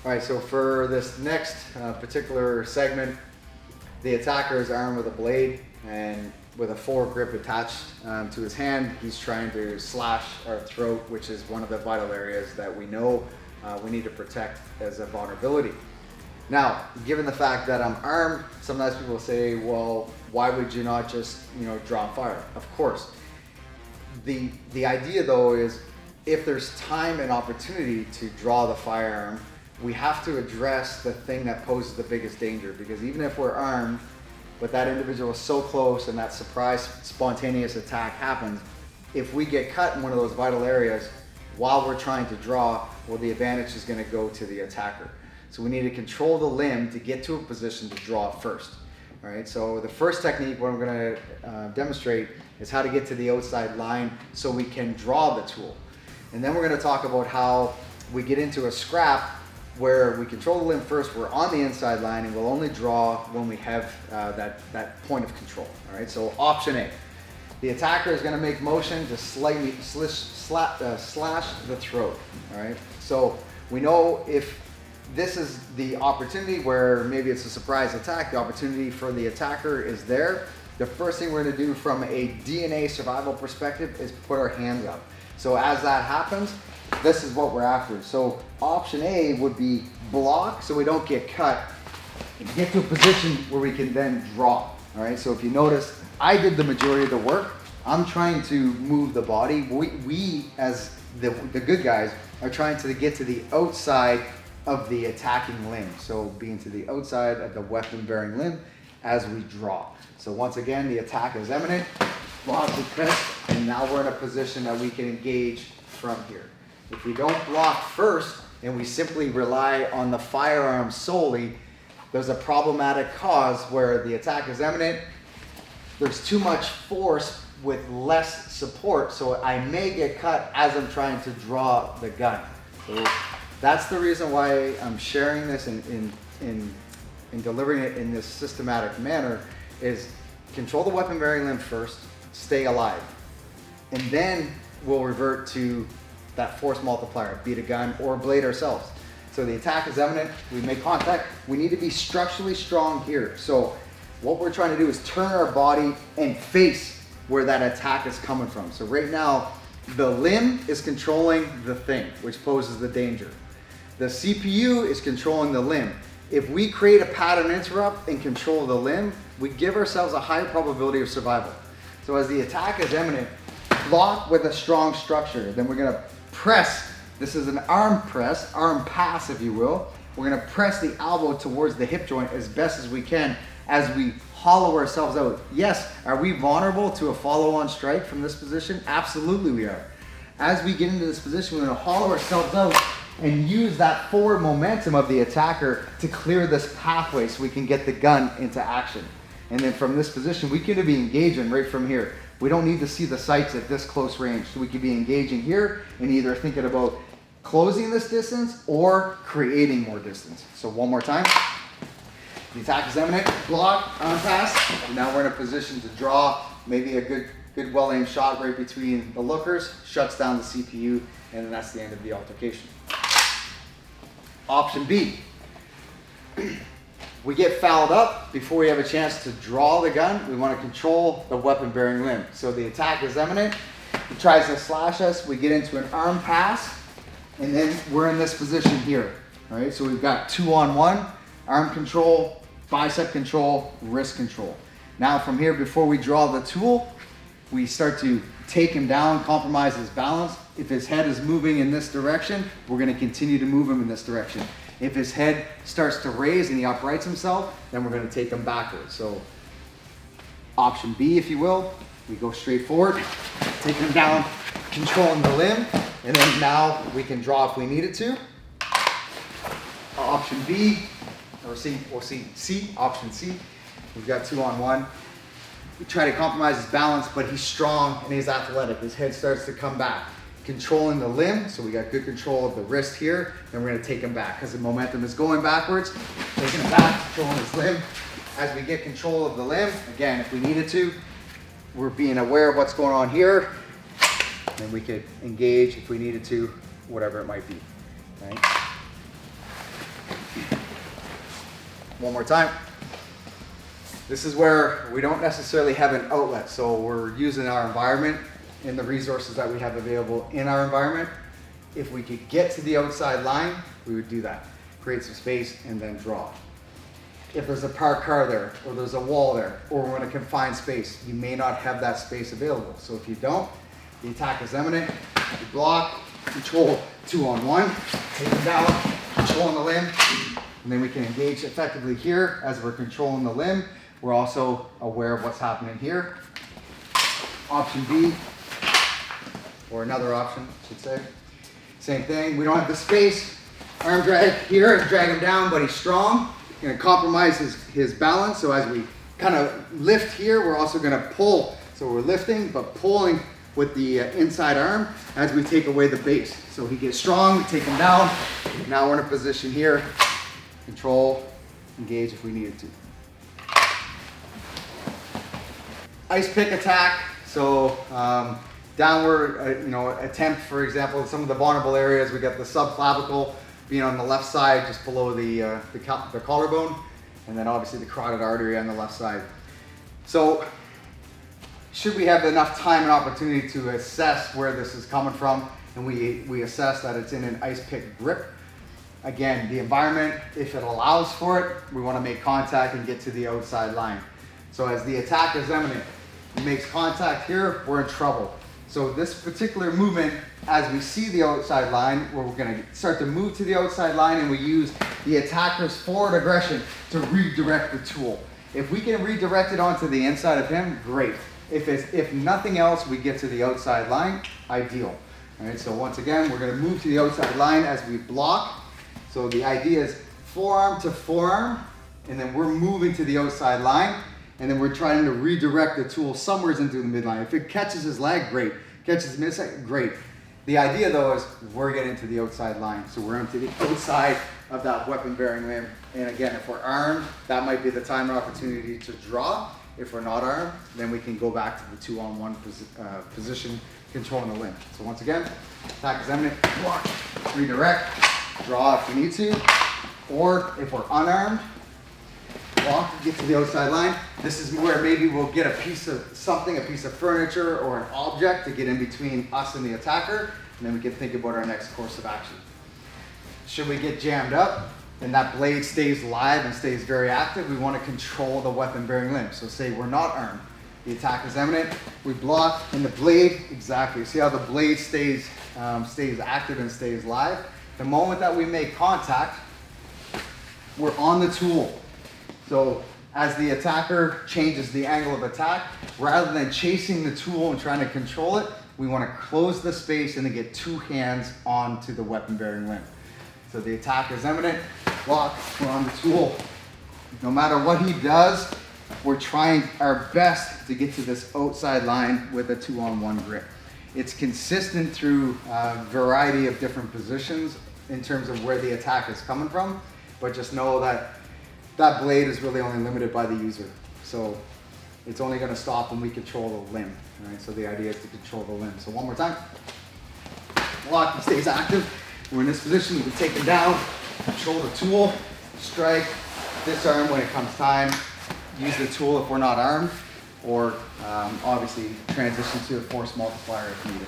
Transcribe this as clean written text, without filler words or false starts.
All right, so for this next particular segment, the attacker is armed with a blade and with a forward grip attached to his hand. He's trying to slash our throat, which is one of the vital areas that we know we need to protect as a vulnerability. Now, given the fact that I'm armed, sometimes people say, well, why would you not just, draw fire? Of course. The idea though is if there's time and opportunity to draw the firearm, we have to address the thing that poses the biggest danger, because even if we're armed, but that individual is so close and that surprise spontaneous attack happens, if we get cut in one of those vital areas while we're trying to draw, well, the advantage is going to go to the attacker. So we need to control the limb to get to a position to draw first. All right, so the first technique what I'm going to demonstrate is how to get to the outside line so we can draw the tool. And then we're going to talk about how we get into a scrap where we control the limb first, we're on the inside line, and we'll only draw when we have that point of control. All right, so option A. The attacker is going to make motion to slightly slash the throat. All right, so we know if this is the opportunity where maybe it's a surprise attack, the opportunity for the attacker is there. The first thing we're going to do from a DNA survival perspective is put our hands up. So as that happens, this is what we're after. So option A would be block so we don't get cut and get to a position where we can then draw. All right, so if you notice, I did the majority of the work. I'm trying to move the body. We as the good guys are trying to get to the outside of the attacking limb. So being to the outside of the weapon bearing limb as we draw. So once again, the attack is imminent, block is pressed, and now we're in a position that we can engage from here. If we don't block first and we simply rely on the firearm solely, there's a problematic cause where the attack is imminent, there's too much force with less support, so I may get cut as I'm trying to draw the gun. So that's the reason why I'm sharing this and delivering it in this systematic manner is control the weapon bearing limb first, stay alive, and then we'll revert to that force multiplier, be it a gun or a blade ourselves. So the attack is imminent, we make contact, we need to be structurally strong here. So what we're trying to do is turn our body and face where that attack is coming from. So right now, the limb is controlling the thing, which poses the danger. The CPU is controlling the limb. If we create a pattern interrupt and control the limb, we give ourselves a higher probability of survival. So as the attack is imminent, block with a strong structure. Then we're gonna press. This is an arm press, arm pass if you will. We're gonna press the elbow towards the hip joint as best as we can as we hollow ourselves out. Yes, are we vulnerable to a follow-on strike from this position? Absolutely we are. As we get into this position, we're gonna hollow ourselves out and use that forward momentum of the attacker to clear this pathway so we can get the gun into action. And then from this position, we can be engaging right from here. We don't need to see the sights at this close range. So we could be engaging here and either thinking about closing this distance or creating more distance. So one more time. The attack is imminent, block, arm pass. And now we're in a position to draw maybe a good well-aimed shot right between the lookers, shuts down the CPU, and then that's the end of the altercation. Option B. We get fouled up before we have a chance to draw the gun. We want to control the weapon bearing limb. So the attack is imminent. He tries to slash us. We get into an arm pass, and then we're in this position here. All right, so we've got 2-on-1, arm control, bicep control, wrist control. Now from here, before we draw the tool, we start to take him down, compromise his balance. If his head is moving in this direction, we're going to continue to move him in this direction. If his head starts to raise and he uprights himself, then we're going to take him backwards. So option B, if you will, we go straight forward, take him down, controlling the limb, and then now we can draw if we needed to. Option B, or C, option C, we've got 2-on-1. We try to compromise his balance, but he's strong and he's athletic. His head starts to come back. Controlling the limb, so we got good control of the wrist here, and we're gonna take him back because the momentum is going backwards. Taking him back, controlling his limb. As we get control of the limb, again, if we needed to, we're being aware of what's going on here, and we could engage if we needed to, whatever it might be, right? One more time. This is where we don't necessarily have an outlet, so we're using our environment and the resources that we have available in our environment. If we could get to the outside line, we would do that. Create some space and then draw. If there's a parked car there, or there's a wall there, or we're in a confined space, you may not have that space available. So if you don't, the attack is imminent, you block, control 2-on-1, take them down, controlling the limb, and then we can engage effectively here as we're controlling the limb. We're also aware of what's happening here. Option B, or another option, I should say. Same thing, we don't have the space. Arm drag here and drag him down, but he's strong. Gonna compromise his balance. So as we kind of lift here, we're also gonna pull. So we're lifting, but pulling with the inside arm as we take away the base. So he gets strong, we take him down. Now we're in a position here, control, engage if we needed to. Ice pick attack, so downward, attempt, for example, some of the vulnerable areas, we got the subclavicle being on the left side, just below the collarbone, and then obviously the carotid artery on the left side. So, should we have enough time and opportunity to assess where this is coming from, and we assess that it's in an ice pick grip. Again, the environment, if it allows for it, we want to make contact and get to the outside line. So as the attack is imminent, he makes contact here, we're in trouble. So this particular movement, as we see the outside line, where we're going to start to move to the outside line, and we use the attacker's forward aggression to redirect the tool. If we can redirect it onto the inside of him, great. If nothing else, we get to the outside line, ideal. All right, so once again, we're going to move to the outside line as we block. So the idea is forearm to forearm, and then we're moving to the outside line. And then we're trying to redirect the tool somewhere into the midline. If it catches his leg, great. Catches his midline, great. The idea though is we're getting to the outside line. So we're into the outside of that weapon bearing limb. And again, if we're armed, that might be the time and opportunity to draw. If we're not armed, then we can go back to the 2-on-1 position, controlling the limb. So once again, attack is imminent, block, redirect, draw if we need to. Or if we're unarmed, block, get to the outside line. This is where maybe we'll get a piece of something, a piece of furniture or an object to get in between us and the attacker, and then we can think about our next course of action. Should we get jammed up and that blade stays live and stays very active, we want to control the weapon bearing limb. So say we're not armed, the attack is imminent, we block, and the blade, exactly, see how the blade stays active and stays live? The moment that we make contact, we're on the tool. So as the attacker changes the angle of attack, rather than chasing the tool and trying to control it, we want to close the space and then get two hands onto the weapon bearing limb. So the attack is imminent, block, we're on the tool. No matter what he does, we're trying our best to get to this outside line with a 2-on-1 grip. It's consistent through a variety of different positions in terms of where the attack is coming from, but just know that that blade is really only limited by the user. So it's only going to stop when we control the limb. Right? So the idea is to control the limb. So one more time. Block, he stays active. We're in this position, we can take him down, control the tool, strike, disarm when it comes time, use the tool if we're not armed, or obviously transition to a force multiplier if needed.